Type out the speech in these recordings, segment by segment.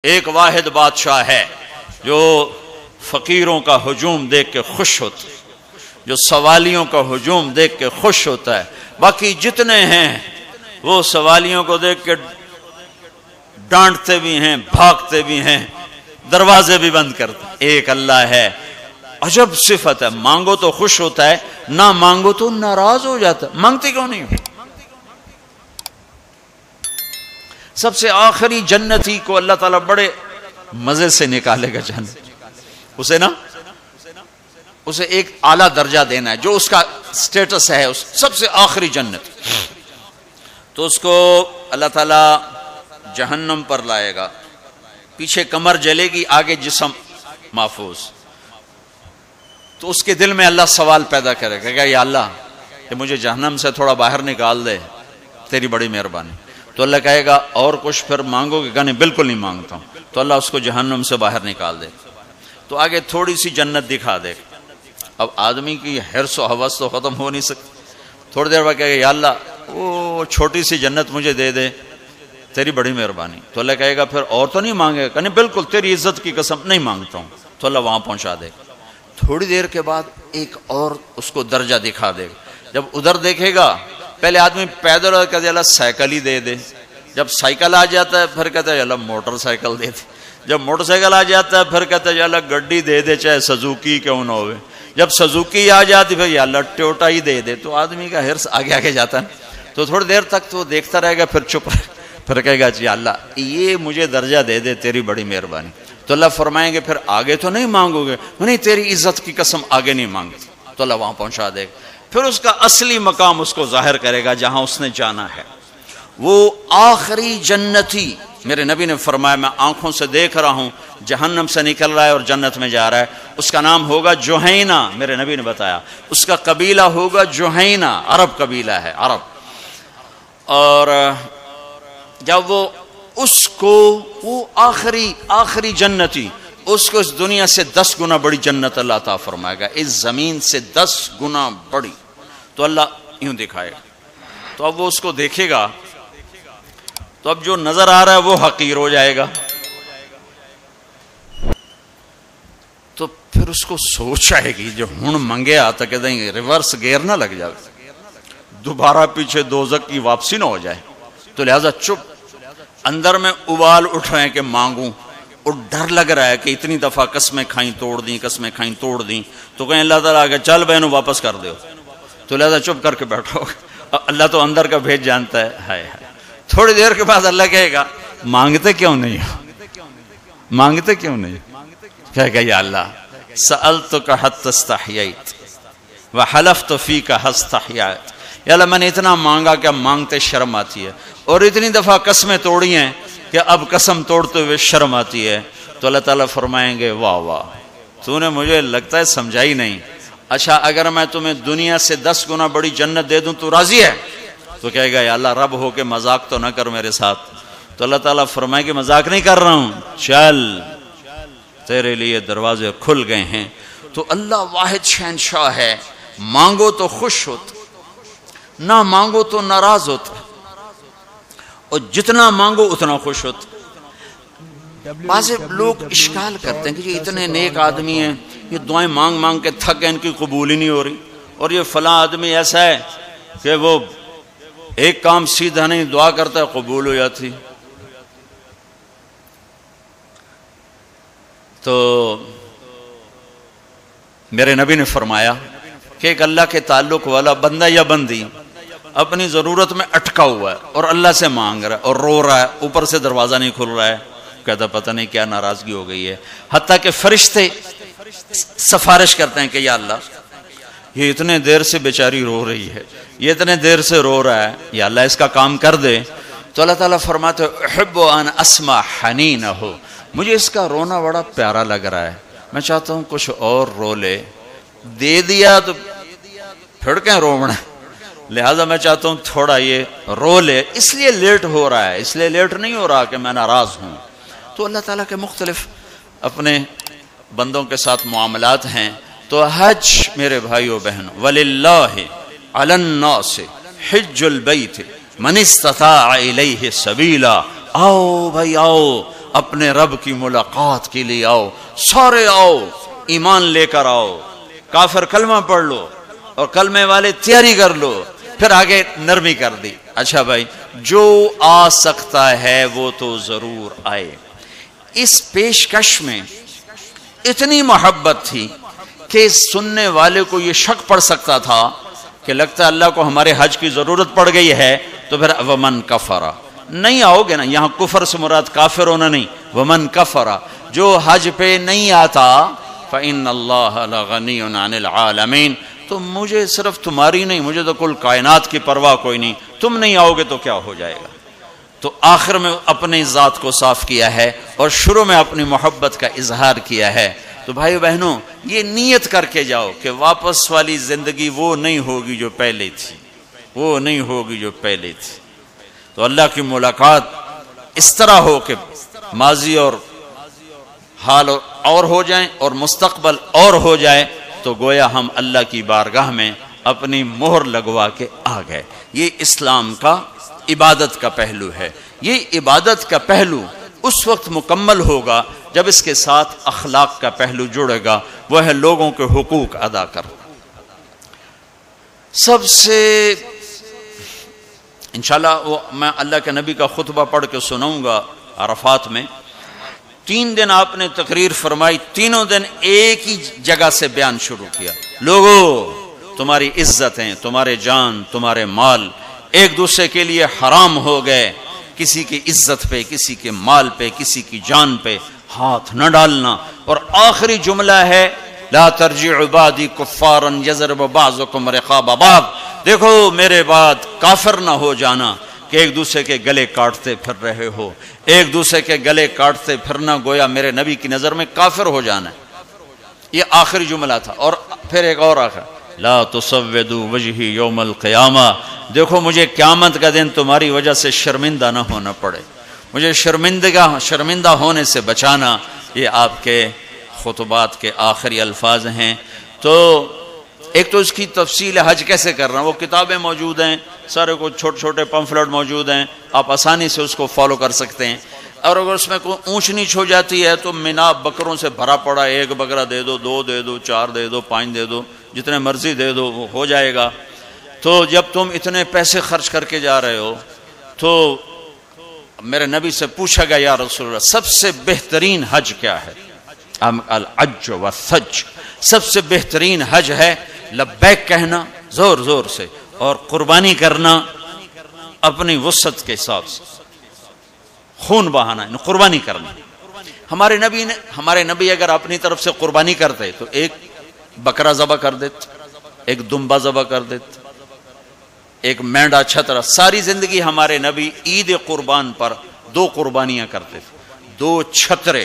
ایک واحد بادشاہ ہے جو فقیروں کا ہجوم دیکھ کے خوش ہوتا ہے، جو سوالیوں کا ہجوم دیکھ کے خوش ہوتا ہے. باقی جتنے ہیں وہ سوالیوں کو دیکھ کے ڈانٹتے بھی ہیں، بھاگتے بھی ہیں، دروازے بھی بند کرتے ہیں. ایک اللہ ہے، عجب صفت ہے، مانگو تو خوش ہوتا ہے، نہ مانگو تو ناراض ہو جاتا ہے. مانگتے کیوں نہیں؟ سب سے آخری جنتی کو اللہ تعالیٰ بڑے مزے سے نکالے گا جنت. اسے ایک اعلیٰ درجہ دینا ہے جو اس کا سٹیٹس ہے، سب سے آخری جنت. تو اس کو اللہ تعالیٰ جہنم پر لائے گا، پیچھے کمر جلے گی، آگے جسم محفوظ. تو اس کے دل میں اللہ سوال پیدا کرے گا کہ یا اللہ کہ مجھے جہنم سے تھوڑا باہر نکال دے، تیری بڑی مہربانی. تو اللہ کہے گا اور کچھ پھر مانگو گے؟ کہنے بالکل نہیں مانگتا ہوں. تو اللہ اس کو جہنم سے باہر نکال دے. تو آگے تھوڑی سی جنت دکھا دے. اب آدمی کی حرص و ہوس تو ختم ہو نہیں سکتی. تھوڑی دیر بعد کہے گا یا اللہ وہ چھوٹی سی جنت مجھے دے دے، تیری بڑی مہربانی. تو اللہ کہے گا پھر اور تو نہیں مانگے گا؟ کہنے بالکل تیری عزت کی قسم نہیں مانگتا ہوں. تو اللہ وہاں پہنچا دے. تھوڑی دیر کے بعد ایک اور اس کو درجہ دکھا دے. جب ادھر دیکھے گا پہلے آدمی پیدل اور کہتے اللہ سائیکل ہی دے دے. جب سائیکل آ جاتا ہے پھر کہتا ہے اللہ موٹر سائیکل دے دے. جب موٹر سائیکل آ جاتا ہے پھر کہتا ہے اللہ گڈی دے دے چاہے سزوکی کیوں نہ ہوئے. جب سزوکی آ جاتی پھر یا اللہ ٹوٹا ہی دے دے. تو آدمی کا حرص آگے آگے جاتا ہے. تو تھوڑی دیر تک تو دیکھتا رہے گا، پھر چپ رہے، پھر کہے گا جی اللہ یہ مجھے درجہ دے دے، تیری بڑی مہربانی. تو اللہ فرمائیں گے پھر آگے تو نہیں مانگو گے؟ نہیں تیری عزت کی قسم آگے نہیں مانگتی. تو اللہ وہاں پہنچا دے گا. پھر اس کا اصلی مقام اس کو ظاہر کرے گا جہاں اس نے جانا ہے. وہ آخری جنتی، میرے نبی نے فرمایا میں آنکھوں سے دیکھ رہا ہوں، جہنم سے نکل رہا ہے اور جنت میں جا رہا ہے. اس کا نام ہوگا جوہینہ. میرے نبی نے بتایا اس کا قبیلہ ہوگا جوہینہ، عرب قبیلہ ہے، عرب. اور جب وہ اس کو وہ آخری جنتی، اس کو اس دنیا سے 10 گنا بڑی جنت اللہ عطا فرمائے گا، اس زمین سے 10 گنا بڑی. تو اللہ یوں دکھائے گا. تو اب وہ اس کو دیکھے گا تو اب جو نظر آ رہا ہے وہ حقیر ہو جائے گا. تو پھر اس کو سوچ آئے گی جو ہن منگے آتا کہ دیں ریورس گیئر نہ لگ جائے، دوبارہ پیچھے دوزخ کی واپسی نہ ہو جائے. تو لہذا چپ، اندر میں ابال اٹھ رہے ہیں کہ مانگوں، اور ڈر لگ رہا ہے کہ اتنی دفعہ قسمیں کھائیں توڑ دیں، قسمیں کھائیں توڑ دیں. تو کہیں اللہ تعالیٰ کہ چل بہنوں واپس کر دو. تو لہذا چپ کر کے بیٹھو. اللہ تو اندر کا بھیج جانتا ہے. ہائے ہائے. تھوڑی دیر کے بعد اللہ کہے گا مانگتے کیوں نہیں ہو؟ مانگتے کیوں نہیں؟ کہے گا یا اللہ سألتک حتی استحییت وحلفت فیک حتی استحییت. یا اللہ میں نے اتنا مانگا کہ اب مانگتے شرم آتی ہے، اور اتنی دفعہ قسمیں توڑی ہیں کہ اب قسم توڑتے ہوئے شرم آتی ہے. تو اللہ تعالیٰ فرمائیں گے واہ واہ تو نے مجھے لگتا ہے سمجھائی نہیں. اچھا اگر میں تمہیں دنیا سے 10 گنا بڑی جنت دے دوں تو راضی ہے؟ تو کہے گا یا اللہ رب ہو کے مذاق تو نہ کر میرے ساتھ. تو اللہ تعالیٰ فرمائے کہ مذاق نہیں کر رہا ہوں، چل تیرے لیے دروازے کھل گئے ہیں. تو اللہ واحد شہنشاہ ہے، مانگو تو خوش ہوتا، نہ مانگو تو ناراض ہوتا، اور جتنا مانگو اتنا خوش ہوتا. بعض لوگ اشکال کرتے ہیں کہ یہ اتنے نیک آدمی ہیں، یہ دعائیں مانگ مانگ کے تھک گئے، ان کی قبول ہی نہیں ہو رہی، اور یہ فلاں آدمی ایسا ہے کہ وہ ایک کام سیدھا نہیں دعا کرتا ہے قبول ہو جاتی. تو میرے نبی نے فرمایا کہ ایک اللہ کے تعلق والا بندہ یا بندی اپنی ضرورت میں اٹکا ہوا ہے اور اللہ سے مانگ رہا ہے اور رو رہا ہے، اوپر سے دروازہ نہیں کھل رہا ہے، کہتا پتہ نہیں کیا ناراضگی ہو گئی ہے. حتیٰ کہ فرشتے سفارش کرتے ہیں کہ یا اللہ یہ اتنے دیر سے بیچاری رو رہی ہے، یہ اتنے دیر سے رو رہا ہے، یا اللہ اس کا کام کر دے. تو اللہ تعالیٰ فرماتے احب ان اسمع حنینہ، مجھے اس کا رونا بڑا پیارا لگ رہا ہے، میں چاہتا ہوں کچھ اور رو لے. دے دیا تو پھر کہیں رونا، لہذا میں چاہتا ہوں تھوڑا یہ رو لے، اس لیے لیٹ ہو رہا ہے، اس لیے لیٹ نہیں ہو رہا کہ میں ناراض ہوں. تو اللہ تعالیٰ کے مختلف اپنے بندوں کے ساتھ معاملات ہیں. تو حج میرے بھائیو بہن، وَلِلَّهِ عَلَى النَّاسِ حِجُّ الْبَيْتِ مَنِ اسْتَطَاعَ إِلَيْهِ سَبِيلًا. آؤ بھائی آؤ، اپنے رب کی ملاقات کے لیے آؤ، سارے آؤ، ایمان لے کر آؤ، کافر کلمہ پڑھ لو اور کلمے والے تیاری کر لو۔ پھر آگے نرمی کر دی، اچھا بھائی جو آ سکتا ہے وہ تو ضرور آئے۔ اس پیشکش میں اتنی محبت تھی کہ سننے والے کو یہ شک پڑ سکتا تھا کہ لگتا ہے اللہ کو ہمارے حج کی ضرورت پڑ گئی ہے، تو پھر ومن کفرا، نہیں آؤ گے نا، یہاں کفر سے مراد کافر ہونا نہیں، ومن کفرا، جو حج پہ نہیں آتا فإن اللہ لغنی عن العالمین، تو مجھے صرف تمہاری نہیں، مجھے تو کل کائنات کی پرواہ کوئی نہیں، تم نہیں آؤ گے تو کیا ہو جائے گا۔ تو آخر میں اپنی ذات کو صاف کیا ہے اور شروع میں اپنی محبت کا اظہار کیا ہے۔ تو بھائی بہنوں یہ نیت کر کے جاؤ کہ واپس والی زندگی وہ نہیں ہوگی جو پہلے تھی، وہ نہیں ہوگی جو پہلے تھی۔ تو اللہ کی ملاقات اس طرح ہو کہ ماضی اور حال اور ہو جائیں اور مستقبل اور ہو جائے، تو گویا ہم اللہ کی بارگاہ میں اپنی مہر لگوا کے آ گئے۔ یہ اسلام کا عبادت کا پہلو ہے۔ یہ عبادت کا پہلو اس وقت مکمل ہوگا جب اس کے ساتھ اخلاق کا پہلو جڑے گا، وہ ہے لوگوں کے حقوق ادا کرنا۔ سب سے انشاءاللہ وہ میں اللہ کے نبی کا خطبہ پڑھ کے سناؤں گا عرفات میں۔ 3 دن آپ نے تقریر فرمائی، تینوں دن ایک ہی جگہ سے بیان شروع کیا، لوگوں تمہاری عزتیں، تمہارے جان، تمہارے مال ایک دوسرے کے لیے حرام ہو گئے، کسی کی عزت پہ، کسی کے مال پہ، کسی کی جان پہ ہاتھ نہ ڈالنا۔ اور آخری جملہ ہے لا ترجعوا بعدی کفارا یضرب بعضکم رقاب بعض، دیکھو میرے بعد کافر نہ ہو جانا کہ ایک دوسرے کے گلے کاٹتے پھر رہے ہو، ایک دوسرے کے گلے کاٹتے پھرنا گویا میرے نبی کی نظر میں کافر ہو جانا ہے۔ یہ آخری جملہ تھا۔ اور پھر ایک اور آخر لا تسودوا وجہی یوم القیامہ، دیکھو مجھے قیامت کا دن تمہاری وجہ سے شرمندہ نہ ہونا پڑے، مجھے شرمندہ ہونے سے بچانا۔ یہ آپ کے خطبات کے آخری الفاظ ہیں۔ تو ایک تو اس کی تفصیل حج کیسے کرنا، وہ کتابیں موجود ہیں، سارے کو چھوٹے چھوٹے پمفلٹ موجود ہیں، آپ آسانی سے اس کو فالو کر سکتے ہیں۔ اور اگر اس میں کوئی اونچ نیچ ہو جاتی ہے تو مینا بکروں سے بھرا پڑا، 1 بکرا دے دو، 2 دے دو، 4 دے دو، 5 دے دو، جتنے مرضی دے دو، وہ ہو جائے گا۔ تو جب تم اتنے پیسے خرچ کر کے جا رہے ہو تو میرے نبی سے پوچھا گیا یا رسول اللہ سب سے بہترین حج کیا ہے؟ الحج والثج، سب سے بہترین حج ہے لبیک کہنا زور زور سے اور قربانی کرنا اپنی وسعت کے حساب سے، خون بہانا، قربانی کرنا۔ ہمارے نبی اگر اپنی طرف سے قربانی کرتے تو 1 بکرا ذبح کر دیتے، 1 دمبا ذبح کر دیتے، 1 مینڈا چھترا۔ ساری زندگی ہمارے نبی عید قربان پر 2 قربانیاں کرتے تھے، 2 چھترے،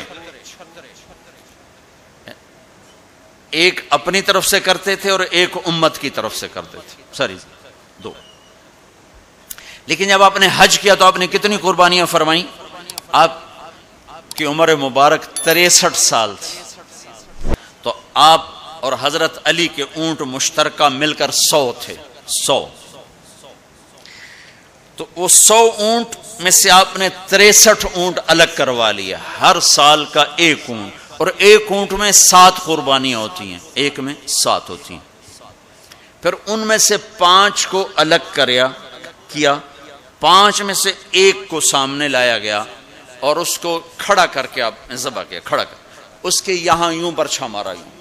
1 اپنی طرف سے کرتے تھے اور 1 امت کی طرف سے کرتے تھے، ساری 2۔ لیکن جب آپ نے حج کیا تو آپ نے کتنی قربانیاں فرمائیں؟ آپ کی عمر مبارک 63 سال تھی، تو آپ اور حضرت علی کے اونٹ مشترکہ مل کر 100 تھے، 100۔ تو وہ 100 اونٹ میں سے آپ نے 63 اونٹ الگ کروا لیا، ہر سال کا 1 اونٹ، اور 1 اونٹ میں 7 قربانیاں ہوتی ہیں، 1 میں 7 ہوتی ہیں۔ پھر ان میں سے 5 کو الگ کیا، 5 میں سے 1 کو سامنے لایا گیا اور اس کو کھڑا کر کے آپ نے ذبح کیا، کھڑا کر اس کے یہاں یوں برچھا مارا یوں۔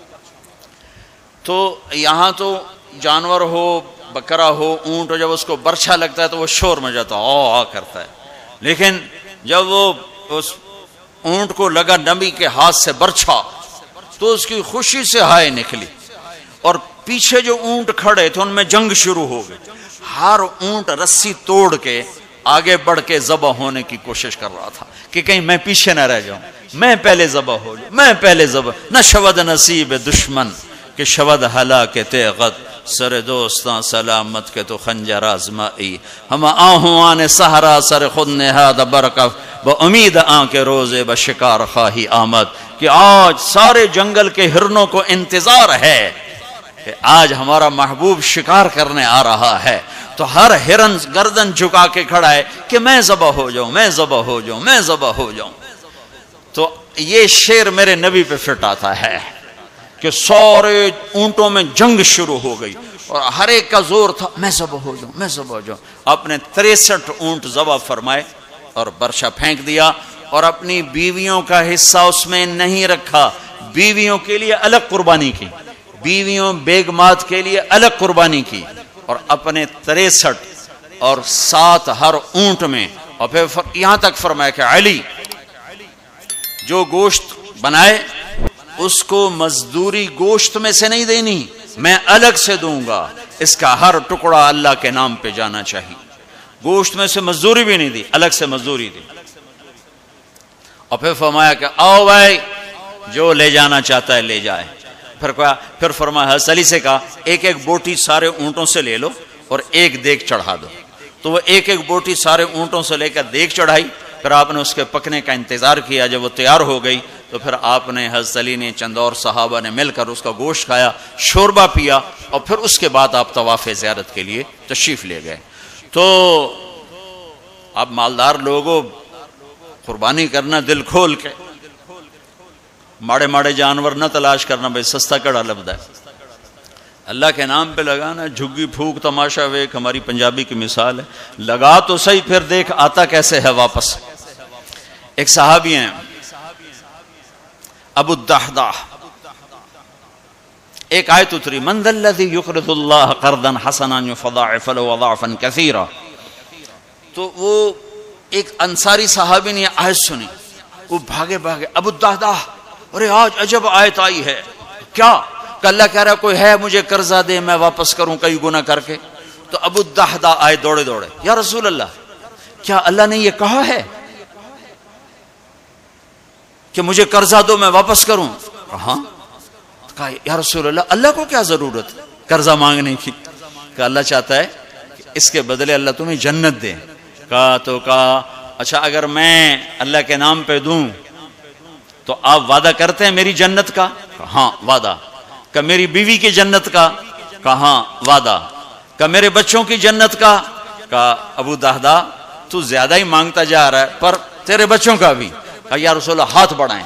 تو یہاں تو جانور ہو، بکرا ہو، اونٹ ہو، جب اس کو برچھا لگتا ہے تو وہ شور میں جاتا آ کرتا ہے، لیکن جب وہ اس اونٹ کو لگا نبی کے ہاتھ سے برچھا تو اس کی خوشی سے ہائے نکلی، اور پیچھے جو اونٹ کھڑے تھے ان میں جنگ شروع ہو گئی، ہر اونٹ رسی توڑ کے آگے بڑھ کے ذبح ہونے کی کوشش کر رہا تھا کہ کہیں میں پیچھے نہ رہ جاؤں، میں پہلے ذبح ہو جاؤں، میں پہلے ذبح۔ نہ شود نصیب دشمن کہ شود ہلاک تیغت، سر دوستاں سلامت کے تو خنجر آزمائی، ہم آہوان سہرا سر خود نہاد برکف با امید آن کے روزے بشکار خواہی آمد، کہ آج سارے جنگل کے ہرنوں کو انتظار ہے کہ آج ہمارا محبوب شکار کرنے آ رہا ہے، تو ہر ہرن گردن جھکا کے کھڑا ہے کہ میں ذبح ہو جاؤں، میں ذبح ہو جاؤں، میں ذبح ہو جاؤں۔ تو یہ شعر میرے نبی پہ فٹ آتا ہے کہ سارے اونٹوں میں جنگ شروع ہو گئی اور ہر ایک کا زور تھا میں ذبح ہو جاؤں میں ذبح ہو جاؤں. آپ نے 63 اونٹ ذبح فرمائے اور برشا پھینک دیا اور اپنی بیویوں کا حصہ اس میں نہیں رکھا. بیویوں کے لیے الگ قربانی کی, بیویوں بیگمات کے لیے الگ قربانی کی اور اپنے 63 اور 7 ہر اونٹ میں. اور پھر یہاں تک فرمایا کہ علی جو گوشت بنائے اس کو مزدوری گوشت میں سے نہیں دینی, میں الگ سے دوں گا, اس کا ہر ٹکڑا اللہ کے نام پہ جانا چاہیے. گوشت میں سے مزدوری بھی نہیں دی, الگ سے مزدوری دی. اور پھر فرمایا کہ آؤ بھائی جو لے جانا چاہتا ہے لے جائے. پھر فرمایا حضرت علی سے کہا ایک ایک بوٹی سارے اونٹوں سے لے لو اور ایک دیگ چڑھا دو. تو وہ ایک ایک بوٹی سارے اونٹوں سے لے کر دیگ چڑھائی. پھر آپ نے اس کے پکنے کا انتظار کیا. جب وہ تیار ہو گئی تو پھر آپ نے, حضرت علی نے, چند اور صحابہ نے مل کر اس کا گوشت کھایا, شوربہ پیا اور پھر اس کے بعد آپ طواف زیارت کے لیے تشریف لے گئے. تو آپ مالدار لوگوں قربانی کرنا دل کھول کے, ماڑے ماڑے جانور نہ تلاش کرنا, بھائی سستا کڑا لبدا ہے. اللہ کے نام پہ لگانا, جھگی پھوک تماشا ویک ہماری پنجابی کی مثال ہے. لگا تو صحیح پھر دیکھ آتا کیسے ہے واپس. ایک صحابی ہیں ابو الدحداح, ایک آیت اتری من ذا الذی یقرض اللہ قرضا حسنا یضاعف له اضعافا کثیرا. تو وہ ایک انصاری صحابی نے آیت سنی, وہ بھاگے ابو الدحداح, ارے آج عجب آیت آئی ہے. کیا؟ کہ اللہ کہہ رہا کوئی ہے مجھے قرضہ دے میں واپس کروں کئی گناہ کر کے. تو ابو الدحداح آئے دوڑے یا رسول اللہ کیا اللہ نے یہ کہا ہے کہ مجھے قرضہ دو میں واپس کروں؟ ہاں. کہا یا رسول اللہ اللہ کو کیا ضرورت قرضہ مانگنے کی؟ کہ اللہ چاہتا ہے کہ اس کے بدلے اللہ تمہیں جنت دے. کہا اچھا اگر میں اللہ کے نام پہ دوں تو آپ وعدہ کرتے ہیں میری جنت کا؟ ہاں وعدہ. کہ میری بیوی کی جنت کا؟ کہاں وعدہ. کہ میرے بچوں کی جنت کا؟ کہا ابو دحداح تو زیادہ ہی مانگتا جا رہا ہے پر تیرے بچوں کا بھی. کہا یا رسول اللہ ہاتھ بڑھائیں,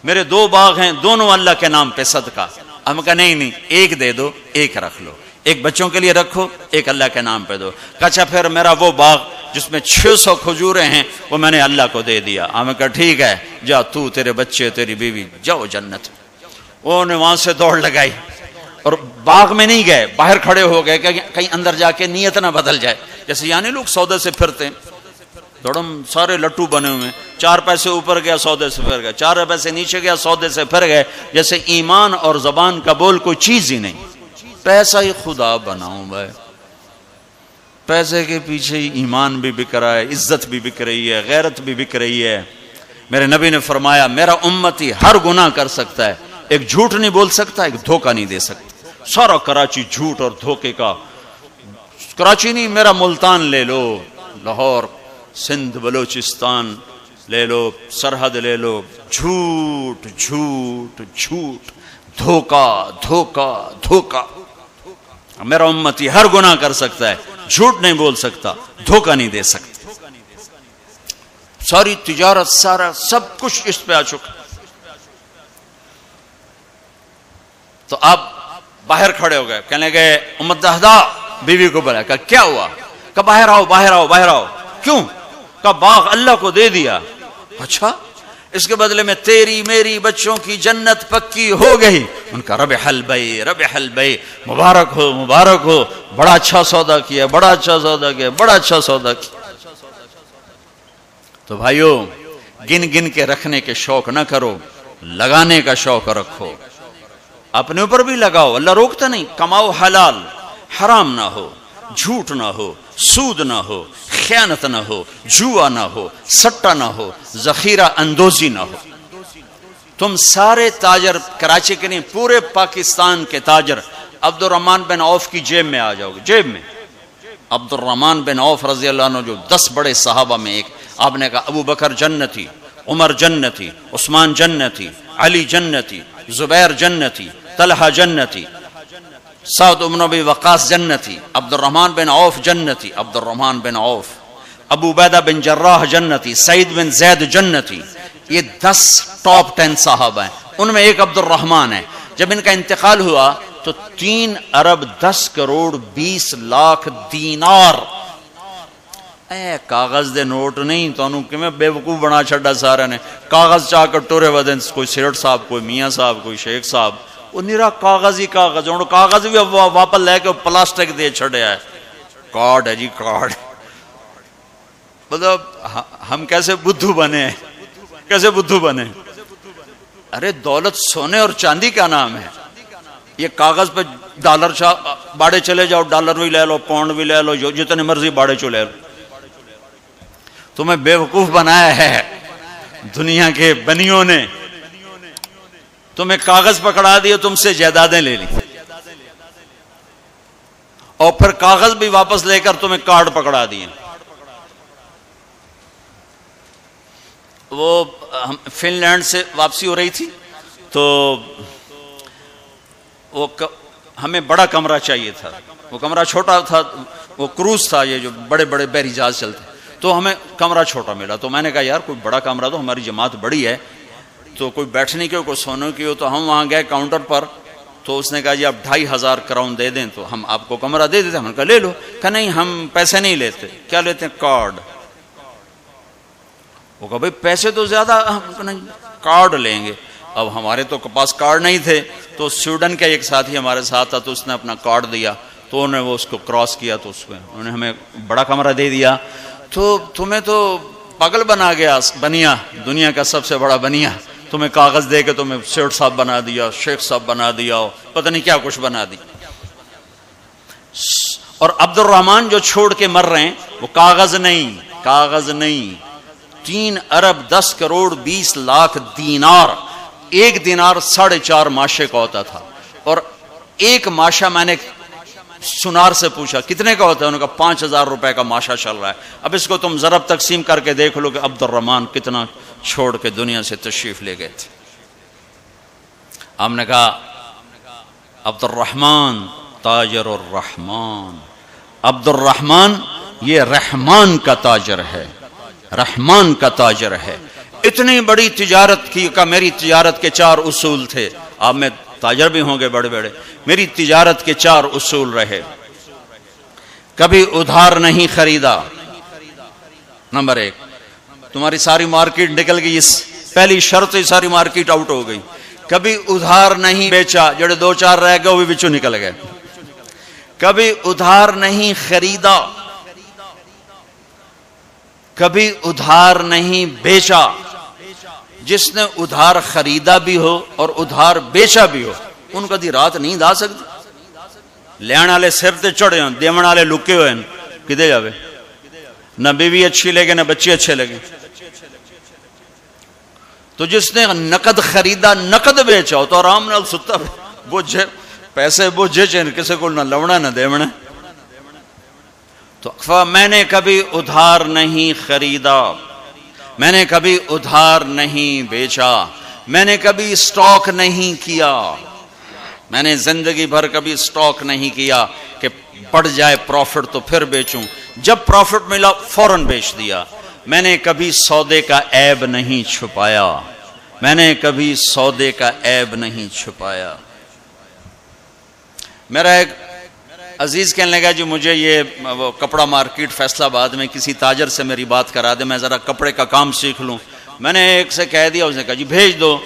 میرے 2 باغ ہیں دونوں اللہ کے نام پہ صدقہ. ہم کہا نہیں ایک دے دو, ایک رکھ لو, ایک بچوں کے لیے رکھو ایک اللہ کے نام پہ دو. کہا اچھا پھر میرا وہ باغ جس میں 600 کھجوریں ہیں وہ میں نے اللہ کو دے دیا. ہم کہا ٹھیک ہے جا تو تیرے بچے تیری بیوی جاؤ جنت. انہوں نے وہاں سے دوڑ لگائی اور باغ میں نہیں گئے, باہر کھڑے ہو گئے کہ کہیں اندر جا کے نیت نہ بدل جائے. جیسے یعنی لوگ سودے سے پھرتے ہیں, دوڑم سارے لٹو بنے ہوئے, 4 پیسے اوپر گیا سودے سے پھر گئے, 4 پیسے نیچے گیا سودے سے پھر گئے. جیسے ایمان اور زبان کا بول کوئی چیز ہی نہیں. پیسہ ہی خدا بناؤں بھائی, پیسے کے پیچھے ہی ایمان بھی بک رہا ہے, عزت بھی بک رہی ہے, غیرت بھی بک رہی ہے. میرے نبی نے فرمایا میرا امتی ہر گناہ کر سکتا ہے, ایک جھوٹ نہیں بول سکتا, ایک دھوکہ نہیں دے سکتا. سارا کراچی جھوٹ اور دھوکے کا. کراچی نہیں, میرا ملتان لے لو, لاہور, سندھ, بلوچستان لے لو, سرحد لے لو, جھوٹ جھوٹ جھوٹ, دھوکہ دھوکہ دھوکہ. میرا امتی ہر گناہ کر سکتا ہے, جھوٹ نہیں بول سکتا, دھوکہ نہیں دے سکتا. ساری تجارت سارا سب کچھ اس پہ آ چکا. تو آپ باہر کھڑے ہو گئے, کہنے گئے امت دہدا بیوی کو بلایا. کہا کیا ہوا؟ کہ باہر آؤ باہر آؤ باہر آؤ. کیوں؟ کہ باغ اللہ کو دے دیا. اچھا اس کے بدلے میں تیری میری بچوں کی جنت پکی ہو گئی. ان کا ربح البیع, مبارک ہو مبارک ہو, بڑا اچھا سودا کیا, بڑا اچھا سودا کیا, بڑا اچھا سودا کیا. تو بھائیو گن گن کے رکھنے کے شوق نہ کرو, لگانے کا شوق رکھو. اپنے اوپر بھی لگاؤ, اللہ روکتا نہیں. کماؤ حلال, حرام نہ ہو, جھوٹ نہ ہو, سود نہ ہو, خیانت نہ ہو, جوا نہ ہو, سٹا نہ ہو, ذخیرہ اندوزی نہ ہو. تم سارے تاجر, کراچی کے نہیں پورے پاکستان کے تاجر عبد الرحمن بن عوف کی جیب میں آ جاؤ گے. جیب میں عبد الرحمن بن عوف رضی اللہ عنہ جو 10 بڑے صحابہ میں ایک, آپ نے کہا ابو بکر جنتی, عمر جنتی, عثمان جنتی, علی جنتی, زبیر جنتی, طلحہ جنتی, سعد بن ابی وقاص جنتی, عبد الرحمن بن عوف جنتی, عبد الرحمن بن عوف, ابو عبیدہ بن جراح جنتی, سعید بن زید جنتی. یہ 10 ٹاپ 10 صحابہ ہیں، ان میں ایک عبد الرحمن ہے۔ جب ان کا انتقال ہوا تو 3 ارب 10 کروڑ 20 لاکھ دینار، اے کاغذ دے نوٹ نہیں، تو انہوں کہ میں بے وقوف بنا چھڑا سارے نے، کاغذ چاہ کر ٹورے ودن، کوئی سیٹ صاحب، کوئی میاں صاحب، کوئی شیخ صاحب، وہ نیرا کاغذ ہی کاغذ، انہوں کاغذ بھی واپس لے کے پلاسٹک دے چھڑے ہے، کارڈ ہے جی کارڈ۔ مطلب ہم کیسے بدھو بنے ہیں، کیسے بدھو بنے؟ ارے دولت سونے اور چاندی کا نام ہے، یہ کاغذ پہ ڈالر باڑے چلے جاؤ، ڈالر بھی لے لو، پاؤنڈ بھی لے لو، جو جتنے مرضی باڑے چو لے لو۔ تمہیں بے وقوف بنایا ہے دنیا کے بنیوں نے، تمہیں کاغذ پکڑا دیے، تم سے جائیدادیں لے لی، اور پھر کاغذ بھی واپس لے کر تمہیں کارڈ پکڑا دیے۔ وہ فن لینڈ سے واپسی ہو رہی تھی تو وہ ہمیں بڑا کمرہ چاہیے تھا، وہ کمرہ چھوٹا تھا، وہ کروز تھا، یہ جو بڑے بڑے بحری جہاز چلتے، تو ہمیں کمرہ چھوٹا ملا۔ تو میں نے کہا یار کوئی بڑا کمرہ، تو ہماری جماعت بڑی ہے تو کوئی بیٹھنے کی ہو، کوئی سونے کی ہو، تو ہم وہاں گئے کاؤنٹر پر، تو اس نے کہا جی آپ 2500 کراؤن دے دیں تو ہم آپ کو کمرہ دے دیتے۔ ہم نے کہا لے لو، کہ نہیں ہم پیسے نہیں لیتے۔ کیا لیتے ہیں؟ کارڈ۔ وہ کہا بھئی پیسے تو زیادہ، نہیں کارڈ لیں گے۔ اب ہمارے تو پاس کارڈ نہیں تھے، تو سویڈن کا ایک ساتھی ہمارے ساتھ تھا، تو اس نے اپنا کارڈ دیا، تو انہوں نے وہ اس کو کراس کیا، تو اس میں انہوں نے ہمیں بڑا کمرہ دے دیا۔ تو تمہیں تو پاگل بنا گیا بنیا، دنیا کا سب سے بڑا بنیا، تمہیں کاغذ دے کے تمہیں سیٹ صاحب بنا دیا، شیخ صاحب بنا دیا، پتہ نہیں کیا کچھ بنا دی۔ اور عبد الرحمن جو چھوڑ کے مر رہے ہیں وہ کاغذ نہیں، کاغذ نہیں، 3 ارب 10 کروڑ 20 لاکھ دینار۔ ایک دینار 4.5 ماشے کا ہوتا تھا، اور ایک ماشا میں نے سنار سے پوچھا کتنے کا ہوتا ہے، انہوں نے کہا 5000 روپے کا ماشا چل رہا ہے۔ اب اس کو تم ضرب تقسیم کر کے دیکھ لو کہ عبد الرحمن کتنا چھوڑ کے دنیا سے تشریف لے گئے تھے۔ ہم نے کہا عبد الرحمن تاجر الرحمن، عبد الرحمن یہ رحمان کا تاجر ہے، رحمان کا تاجر ہے۔ اتنی بڑی تجارت کی کہ میری تجارت کے 4 اصول تھے، آپ میں تاجر بھی ہوں گے بڑے بڑے، میری تجارت کے 4 اصول رہے۔ کبھی ادھار نہیں خریدا، نمبر 1۔ تمہاری ساری مارکیٹ نکل گئی، اس پہلی شرط ہی ساری مارکیٹ آؤٹ ہو گئی۔ کبھی ادھار نہیں بیچا، جڑے 2-4 رہ گئے وہ بھی بچوں نکل گئے۔ کبھی ادھار نہیں خریدا، کبھی ادھار نہیں بیچا۔ جس نے ادھار خریدا بھی ہو اور ادھار بیچا بھی ہو، ان کا دی رات نیند آ سکتی؟ لین والے سر تے چڑھے ہوں، دیون والے لکے ہوئے ہیں، کدے جاوے؟ نہ بیوی اچھی لگے نہ بچے اچھے لگے۔ تو جس نے نقد خریدا نقد بیچا ہو تو آرام نال ستا بوجھے پیسے بوجھے چین کسے کو نہ لونا نہ دیونا۔ تو میں نے کبھی ادھار نہیں خریدا، میں نے کبھی ادھار نہیں بیچا، میں نے کبھی سٹاک نہیں کیا، میں نے زندگی بھر کبھی سٹاک نہیں کیا کہ بڑھ جائے پروفٹ تو پھر بیچوں، جب پروفٹ ملا فوراً بیچ دیا۔ میں نے کبھی سودے کا عیب نہیں چھپایا، میں نے کبھی سودے کا عیب نہیں چھپایا۔ میرا ایک عزیز کہنے لگا جی مجھے یہ کپڑا مارکیٹ فیصل آباد میں کسی تاجر سے میری بات کرا دے، میں ذرا کپڑے کا کام سیکھ لوں۔ میں نے ایک سے کہہ دیا، اس نے کہا جی بھیج دو۔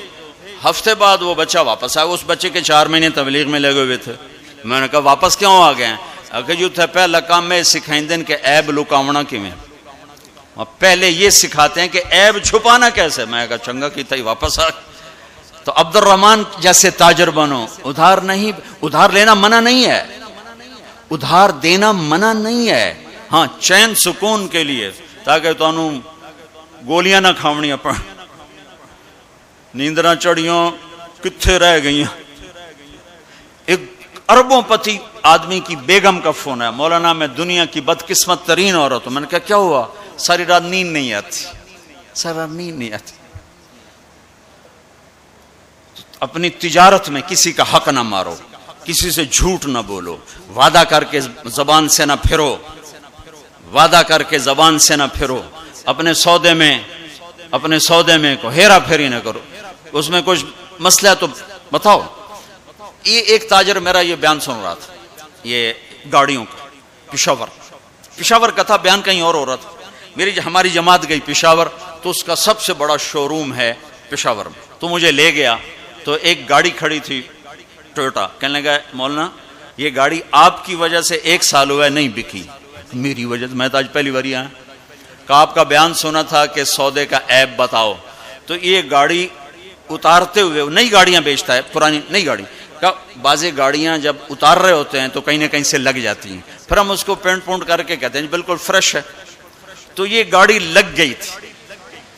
ہفتے بعد وہ بچہ واپس آیا، اس بچے کے 4 مہینے تبلیغ میں لگے ہوئے تھے۔ میں نے کہا واپس کیوں آ گئے ہیں؟ کہ جو تھے پہلا کام میں سکھائیں دن کہ عیب لکاونا کیویں، پہلے یہ سکھاتے ہیں کہ عیب چھپانا کیسے۔ میں کہا چنگا کیتا ہی واپس آ۔ تو عبد الرحمن جیسے تاجر بنو، ادھار نہیں، ادھار لینا منع نہیں ہے، ادھار دینا منع نہیں ہے، ہاں چین سکون کے لیے، تاکہ تو انہوں گولیاں نہ کھاونی اپن نیندرہ چڑیوں کتھے رہ گئی ہیں۔ ایک اربوں پتی آدمی کی بیگم کا فون ہے، مولانا میں دنیا کی بدقسمت ترین عورت ہوں۔ میں نے کہا کیا ہوا؟ ساری رات نیند نہیں آتی، ساری رات نیند نہیں آتی۔ اپنی تجارت میں کسی کا حق نہ مارو، کسی سے جھوٹ نہ بولو، وعدہ کر کے زبان سے نہ پھرو، وعدہ کر کے زبان سے نہ پھرو۔ اپنے سودے میں اپنے سودے میں کو ہیرا پھیری نہ کرو، اس میں کچھ مسئلہ تو بتاؤ۔ یہ ایک تاجر میرا یہ بیان سن رہا تھا، یہ گاڑیوں کا، پشاور کا تھا، بیان کہیں اور ہو رہا تھا۔ ہماری جماعت گئی پشاور، تو اس کا سب سے بڑا شو روم ہے پشاور میں، تو مجھے لے گیا، تو ایک گاڑی کھڑی تھی ٹویوٹا، کہنے لگا مولانا یہ گاڑی آپ کی وجہ سے 1 سال ہوا ہے نہیں بکی، میری وجہ سے، میں تو آج پہلی بار آیا کہ آپ کا بیان سنا تھا کہ سودے کا عیب بتاؤ، تو یہ گاڑی اتارتے ہوئے، نئی گاڑیاں بیچتا ہے، پرانی نئی گاڑی کا، بعضی گاڑیاں جب اتار رہے ہوتے ہیں تو کہیں نہ کہیں سے لگ جاتی ہیں، پھر ہم اس کو پینٹ پونٹ کر کے کہتے ہیں بالکل فریش ہے، تو یہ گاڑی لگ گئی تھی،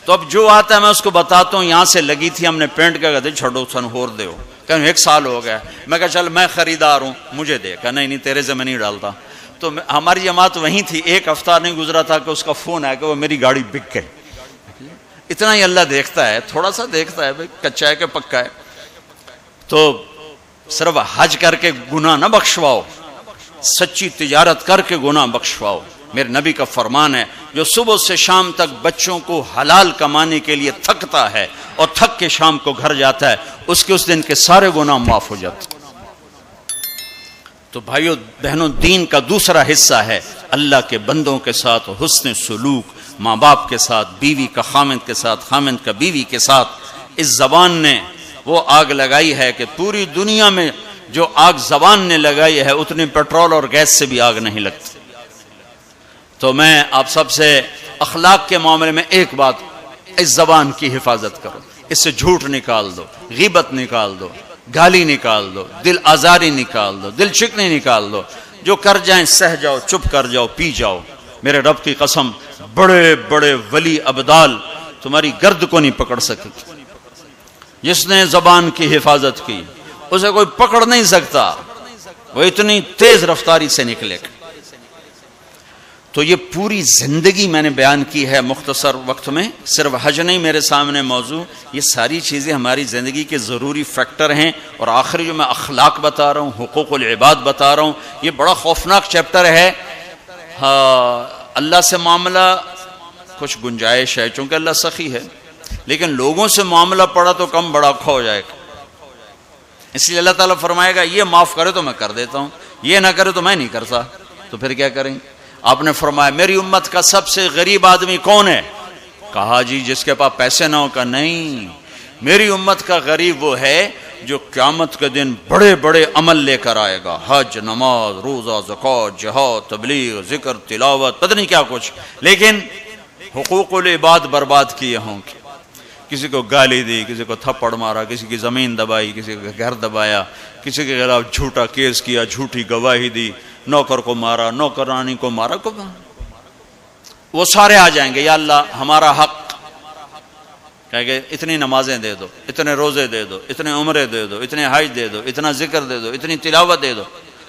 تو اب جو آتا ہے میں اس کو بتاتا ہوں یہاں سے لگی تھی، ہم نے پینٹ کیا، کہتے چھوڑو سن ہور دے ہو، کہ 1 سال ہو گیا، میں کہا چل میں خریدار ہوں مجھے دے، کہ نہیں تیرے سے میں نہیں ڈالتا، تو ہماری جماعت وہیں تھی، 1 ہفتہ نہیں گزرا تھا کہ اس کا فون آیا کہ وہ میری گاڑی بک گئی۔ اتنا ہی اللہ دیکھتا ہے، تھوڑا سا دیکھتا ہے بھائی کچا ہے کہ پکا ہے، تو صرف حج کر کے گناہ نہ بخشواؤ، سچی تجارت کر کے گناہ بخشواؤ۔ میرے نبی کا فرمان ہے جو صبح سے شام تک بچوں کو حلال کمانے کے لیے تھکتا ہے اور تھک کے شام کو گھر جاتا ہے، اس کے اس دن کے سارے گناہ معاف ہو جاتے۔ تو بھائیو بہنوں، دین کا دوسرا حصہ ہے اللہ کے بندوں کے ساتھ حسن سلوک، ماں باپ کے ساتھ، بیوی کا خامند کے ساتھ، خامند کا بیوی کے ساتھ۔ اس زبان نے وہ آگ لگائی ہے کہ پوری دنیا میں جو آگ زبان نے لگائی ہے اتنی پیٹرول اور گیس سے بھی آگ نہیں لگتی۔ تو میں آپ سب سے اخلاق کے معاملے میں ایک بات، اس زبان کی حفاظت کرو، اس سے جھوٹ نکال دو، غیبت نکال دو، گالی نکال دو، دل آزاری نکال دو، دل شکنی نکال دو، جو کر جائیں سہ جاؤ، چپ کر جاؤ، پی جاؤ۔ میرے رب کی قسم، بڑے بڑے ولی ابدال تمہاری گرد کو نہیں پکڑ سکے، جس نے زبان کی حفاظت کی اسے کوئی پکڑ نہیں سکتا، وہ اتنی تیز رفتاری سے نکلے گا۔ تو یہ پوری زندگی میں نے بیان کی ہے مختصر وقت میں، صرف حج نہیں میرے سامنے موضوع، یہ ساری چیزیں ہماری زندگی کے ضروری فیکٹر ہیں، اور آخری جو میں اخلاق بتا رہا ہوں، حقوق العباد بتا رہا ہوں، یہ بڑا خوفناک چیپٹر ہے۔ اللہ سے معاملہ کچھ گنجائش ہے چونکہ اللہ سخی ہے، لیکن لوگوں سے معاملہ پڑا تو کم بڑا کھو جائے گا، اس لیے اللہ تعالیٰ فرمائے گا یہ معاف کرے تو میں کر دیتا ہوں، یہ نہ کرے تو میں نہیں کرتا، تو پھر کیا کریں؟ آپ نے فرمایا میری امت کا سب سے غریب آدمی کون ہے؟ کہا جی جس کے پاس پیسے نہ ہو، کا نہیں، میری امت کا غریب وہ ہے جو قیامت کے دن بڑے بڑے عمل لے کر آئے گا، حج، نماز، روزہ، زکوٰۃ، جہاد، تبلیغ، ذکر، تلاوت، پتہ نہیں کیا کچھ، لیکن حقوق العباد برباد کیے ہوں گے، کسی کو گالی دی، کسی کو تھپڑ مارا، کسی کی زمین دبائی، کسی کا گھر دبایا، کسی کے خلاف جھوٹا کیس کیا، جھوٹی گواہی دی، نوکر کو مارا، نوکرانی کو مارا، وہ سارے آ جائیں گے، یا اللہ ہمارا حق، کہہ کہ اتنی نمازیں دے دو، اتنے روزے دے دو، اتنے عمرے دے دو، اتنے حج دے دو، اتنا ذکر دے دو، اتنی تلاوت دے دو،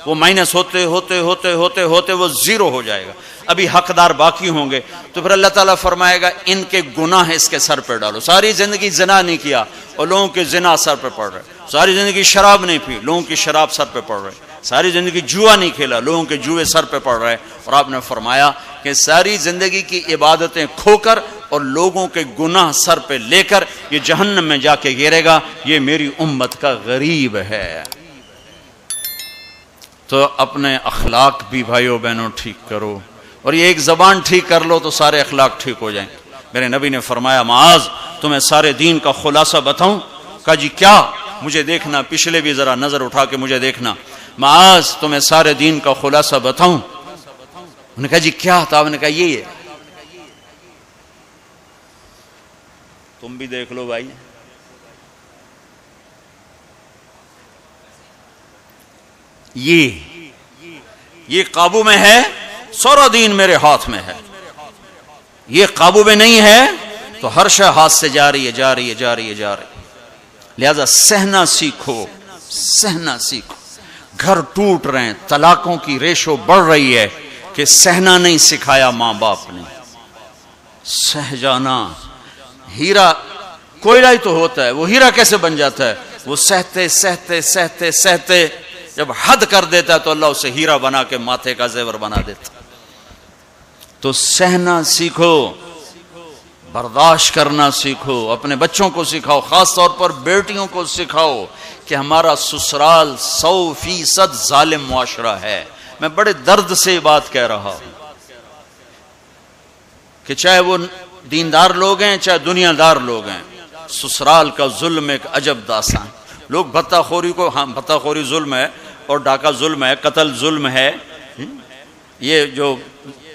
وہ مائنس ہوتے ہوتے ہوتے ہوتے ہوتے وہ زیرو ہو جائے گا، ابھی حقدار باقی ہوں گے، تو پھر اللہ تعالیٰ فرمائے گا ان کے گناہ اس کے سر پہ ڈالو۔ ساری زندگی زنا نہیں کیا اور لوگوں کے زنا سر پہ پڑ رہے، ساری زندگی شراب نہیں پی، لوگوں کی شراب سر پہ پڑ رہے، ساری زندگی جوا نہیں کھیلا، لوگوں کے جوئے سر پہ پڑ رہے، اور آپ نے فرمایا کہ ساری زندگی کی عبادتیں کھو کر اور لوگوں کے گناہ سر پہ لے کر یہ جہنم میں جا کے گرے گا، یہ میری امت کا غریب ہے۔ تو اپنے اخلاق بھی بھائیو بہنوں ٹھیک کرو، اور یہ ایک زبان ٹھیک کر لو تو سارے اخلاق ٹھیک ہو جائیں۔ میرے نبی نے فرمایا معاذ تمہیں سارے دین کا خلاصہ بتاؤں؟ کہا جی کیا؟ مجھے دیکھنا، پچھلے بھی ذرا نظر اٹھا کے مجھے دیکھنا۔ معاذ تمہیں سارے دین کا خلاصہ بتاؤں؟ انہوں نے کہا جی کیا تھا؟ آپ نے کہا یہ ہے، تم بھی دیکھ لو بھائی، یہ قابو میں ہے، سارا دین میرے ہاتھ میں ہے، یہ قابو میں نہیں ہے تو ہر شے ہاتھ سے جا رہی ہے، جا رہی ہے، جا رہی ہے، جا رہی ہے۔ لہذا سہنا سیکھو، سہنا سیکھو۔ گھر ٹوٹ رہے ہیں، طلاقوں کی ریشو بڑھ رہی ہے کہ سہنا نہیں سکھایا ماں باپ نے، سہ جانا۔ ہیرا کوئلہ ہی تو ہوتا ہے، وہ ہیرا کیسے بن جاتا ہے؟ وہ سہتے سہتے سہتے سہتے جب حد کر دیتا ہے تو اللہ اسے ہیرا بنا کے ماتھے کا زیور بنا دیتا۔ تو سہنا سیکھو، برداشت کرنا سیکھو، اپنے بچوں کو سکھاؤ، خاص طور پر بیٹیوں کو سکھاؤ کہ ہمارا سسرال 100% ظالم معاشرہ ہے۔ میں بڑے درد سے یہ بات کہہ رہا ہوں کہ چاہے وہ دیندار لوگ ہیں چاہے دنیا دار لوگ ہیں، سسرال کا ظلم ایک عجب داستان۔ لوگ بھتہ خوری کو، ہاں بھتہ خوری ظلم ہے اور ڈاکہ ظلم ہے، قتل ظلم ہے، یہ جو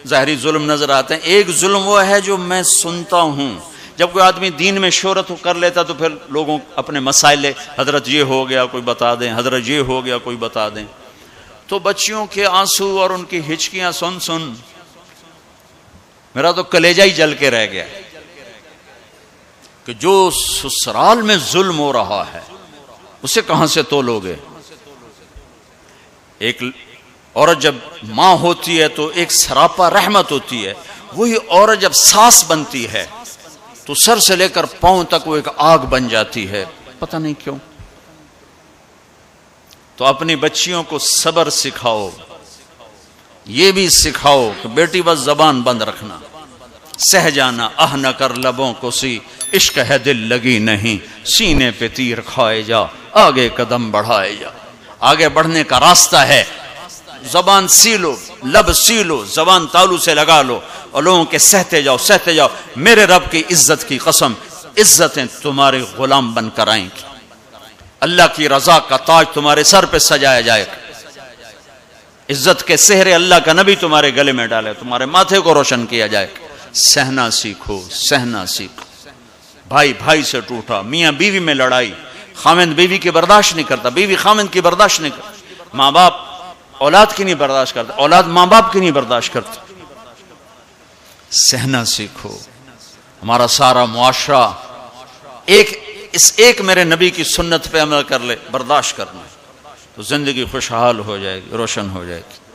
ظاہری ظلم نظر آتے ہیں۔ ایک ظلم وہ ہے جو میں سنتا ہوں، جب کوئی آدمی دین میں شہرت کر لیتا تو پھر لوگوں اپنے مسائل، حضرت یہ ہو گیا کوئی بتا دیں، حضرت یہ ہو گیا کوئی بتا دیں، تو بچیوں کے آنسو اور ان کی ہچکیاں سن سن میرا تو کلیجہ ہی جل کے رہ گیا کہ جو سسرال میں ظلم ہو رہا ہے اسے کہاں سے تولو گے؟ ایک عورت جب ماں ہوتی ہے تو ایک سراپا رحمت ہوتی ہے، وہی عورت جب ساس بنتی ہے تو سر سے لے کر پاؤں تک وہ ایک آگ بن جاتی ہے، پتہ نہیں کیوں۔ تو اپنی بچیوں کو صبر سکھاؤ، یہ بھی سکھاؤ کہ بیٹی بس زبان بند رکھنا، سہ جانا، آہ نہ کر لبوں کو سی، عشق ہے دل لگی نہیں، سینے پہ تیر کھائے جا، آگے قدم بڑھائے جا۔ آگے بڑھنے کا راستہ ہے، زبان سیلو، لب سیلو، زبان تالو سے لگا لو اور لوگوں کے سہتے جاؤ سہتے جاؤ۔ میرے رب کی عزت کی قسم، عزتیں تمہارے غلام بن کر آئیں گی، اللہ کی رضا کا تاج تمہارے سر پہ سجایا جائے گا، عزت کے سہرے اللہ کا نبی تمہارے گلے میں ڈالے، تمہارے ماتھے کو روشن کیا جائے گا۔ سہنا سیکھو، سہنا سیکھو۔ بھائی بھائی سے ٹوٹا، میاں بیوی میں لڑائی، خاوند بیوی کی برداشت نہیں کرتا، بیوی خاوند کی برداشت نہیں کرتا، ماں باپ اولاد کی نہیں برداشت کرتا، اولاد ماں باپ کی نہیں برداشت کرتا۔ سہنا سیکھو۔ ہمارا سارا معاشرہ اس ایک میرے نبی کی سنت پہ عمل کر لے، برداشت کرنا، تو زندگی خوشحال ہو جائے گی، روشن ہو جائے گی۔